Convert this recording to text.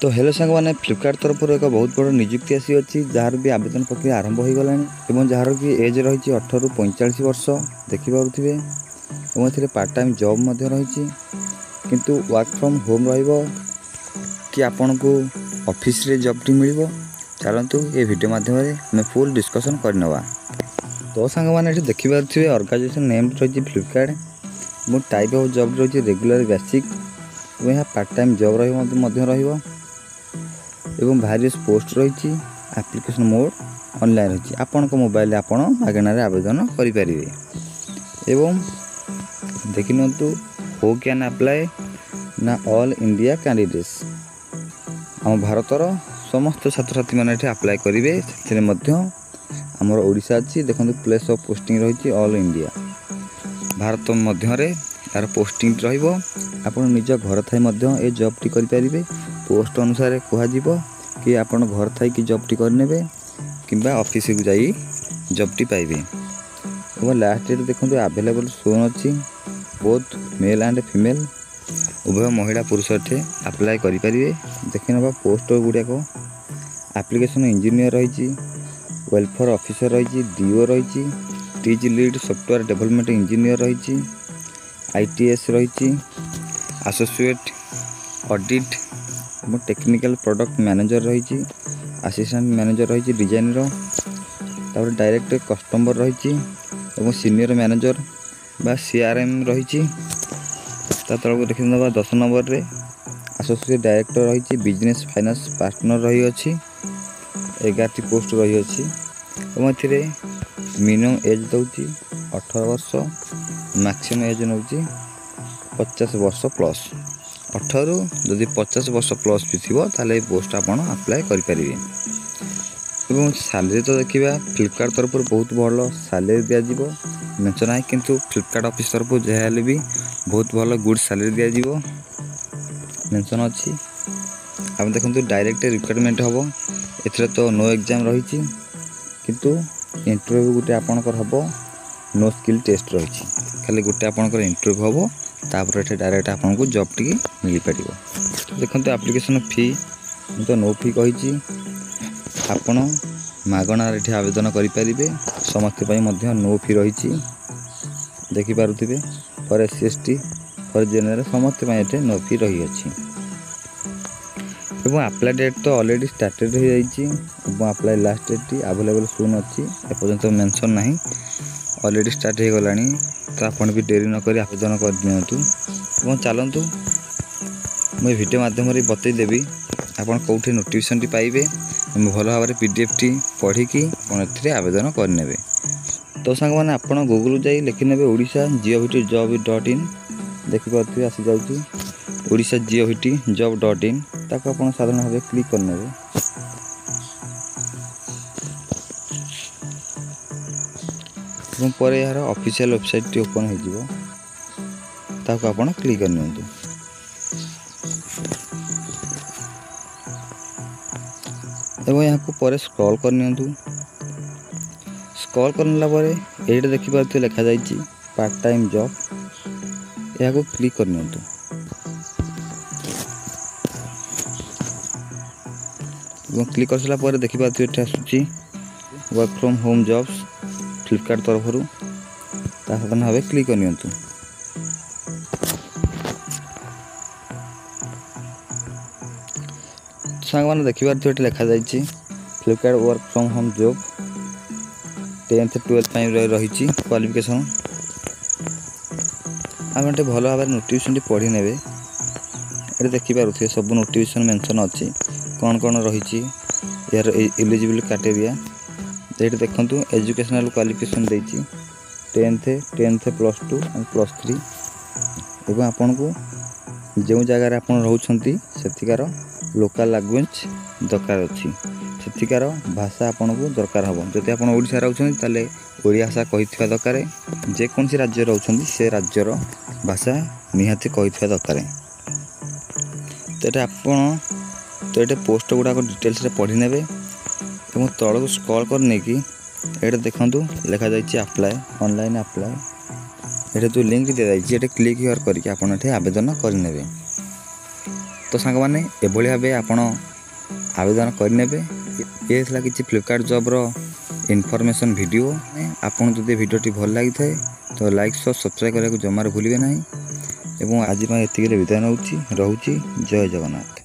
तो हेलो सांग मैंने फ्लिपकार्ट तरफ एक बहुत बड़ निजुक्ति आसी अच्छी जार भी आवेदन प्रक्रिया आरंभ हो गलानी जार कि एज रही 18 ରୁ 45 वर्ष देखिपे ए पार्ट टाइम जॉब रही किंतु वर्क फ्रॉम होम कि आपण को ऑफिस रे जॉब टी मिल चलतु ये वीडियो माध्यम आम फुल डिस्कसन करनवा। तो सांग मैंने देखिपे ऑर्गेनाइजेशन नेम रही फ्लिपकार्ट टाइप ऑफ जॉब रही रेगुलर बेसिक यहाँ पार्ट टाइम जॉब रही एवं भारियस पोस्ट रही एप्लिकेशन मोड ऑनलाइन रही आपण मोबाइल आपण मागणार आवेदन करें एवं देखि नियंतु हु कैन अप्लाई ना ऑल इंडिया कैंडिडेट्स आम भारतर समस्त छात्र छात्री मैंने अप्लाई करेंगे से आमर ओडिशा अच्छी देखो प्लेस ऑफ पोस्टिंग रही ऑल इंडिया भारत मध्य यार पोस्टिंग रहा निज घर थाई जॉब टी करें पोस्ट अनुसार कह कि आपण घर थाई कि जॉब टी करने किंबा ऑफिस को जाई जॉब टी पाइबे और लास्ट डेट देखो अवेलेबल सोन अच्छी बोथ मेल एंड फीमेल उभय महिला पुरुष अप्लाई करें। देखी ना पोस्ट गुड़ाक एप्लिकेशन इंजीनियर रही वेलफेयर ऑफिसर रही डीओ रही teach lead software development engineer रही आईटीएस रही associate audit technical product manager रही असिस्टेंट मैनेजर रही डिजाइनर डायरेक्ट कस्टमर रही सीनियर मैनेजर बा सीआरएम रही तलक देखी ना 10 नंबर रे एसोसिएट डायरेक्टर रही बिजनेस फाइनेंस पार्टनर रही अच्छी 11टी पोस्ट रही अच्छी मिनिमम एज दूसरी 18 वर्ष मैक्सिमम एज नौ 50 वर्ष प्लस 18 जदि 50 वर्ष प्लस भी थी ताले पोस्ट आप अप्लाई करें। सैलरी तो देखा फ्लिपकार्ट तरफ बहुत भल सैलरी दिज्व मेंशन है किंतु फ्लिपकार्ट ऑफिस तरफ जहाँ भी बहुत भल गुड सैलरी दिज्व मेंशन अच्छी आप देखो डायरेक्ट रिक्वायरमेंट हम ए तो नो एग्जाम रही किंतु इंटरव्यू गोटे आपणकर हम नो स्किल टेस्ट रही खाली गोटे आपणकर इंटरव्यू हम तापर डायरेक्ट आपन को जॉब टी मिल पार। देखो एप्लिकेशन फी तो नो फी कही आपण मागणार आवेदन करें समस्त नो फी रही देखिपे for SC ST for general समस्त नो फी रही अच्छी अप्लाई डेट तो ऑलरेडी स्टार्टेड हो जाइए apply last date available soon अच्छी एपर्यंत मेंशन नहीं ऑलरेडी स्टार्ट हो गलानी तो आप भी डेरी नक आवेदन कर दिंतु चलतु मुझे वीडियो माध्यम बतईदेवी आपड़ कौटे नोटिफिकेशन टी पाइबे भल भाव में पीडीएफ टी पढ़ी आपड़ आवेदन करने। तो सांग मैंने आप गूगल जा लिखने ओडिशा gov.in देखिपे आसी जाऊँगी ओडिशा gov.in ताको आप साधारण भाव क्लिक करने पर यार ऑफिशियल वेबसाइट टी ओपन हो क्लिक करनी एवं यहाँ को पर स्क्रॉल करनी स्क्रॉल करने ये देखिए लिखा जाइए पार्ट टाइम जॉब यहाँ को क्लिक करनी क्लिक कर सारा देखिए आसूँ work from home jobs Flipkart तरफ साधारण भाव क्लिक करनी सांग मैंने देखिए लिखा जाइए Flipkart work from home job 10th 12th रही क्वालिफिकेशन आम भल भाव नोटिफिकेशन पढ़ी ने ये देखिपे सब नोटिफिकेशन मेंशन अच्छी कौन कौन रही यार एलिजिबल क्राइटेरिया ये देखूँ एजुकेशनल क्वालिफिकेशन देती 10th +2 और +3 एवं आपन को जो जगार आप रोचार लोकल लैंग्वेज दरकार अच्छी सेठिकार भाषा आपन को दरकार हम जदि आप ओडिशा रोचे ताले ओडिया भाषा कही दरकार जेकोसी राज्य रोचे से राज्यर भाषा निहाती कही दरकार। तो ये तो पोस्ट गुड़ाक डिटेल्स पढ़ी ने तल को स्क्रॉल कर ये देखूँ लिखा जाइए अप्लाई ऑनलाइन अप्लाई ये जो लिंक दी जाइए क्लिक करके आप आवेदन करें। ତ ସାଙ୍ଗମାନେ ଏଭଳି ଭାବେ ଆପଣ ଆବେଦନ କରିନେବେ। ଏ ଥିଲା କିଛି ଫ୍ଲିପକାର୍ଟ ଜବ୍ର ଇନଫର୍ମେସନ୍ ଭିଡ଼ିଓ। ଆପଣ ଯଦି ଭିଡ଼ିଓଟି ଭଲ ଲାଗିଥାଏ ତ ଲାଇକ୍ ସବସ୍କ୍ରାଇବ୍ କରିବାକୁ ଜମାରୁ ଭୁଲିବେ ନାହିଁ। ଏବଂ ଆଜି ପାଇଁ ଏତିକିରେ ବିଦାୟ ନେଉଛି। ରହୁଛି। ଜୟ ଜଗନ୍ନାଥ।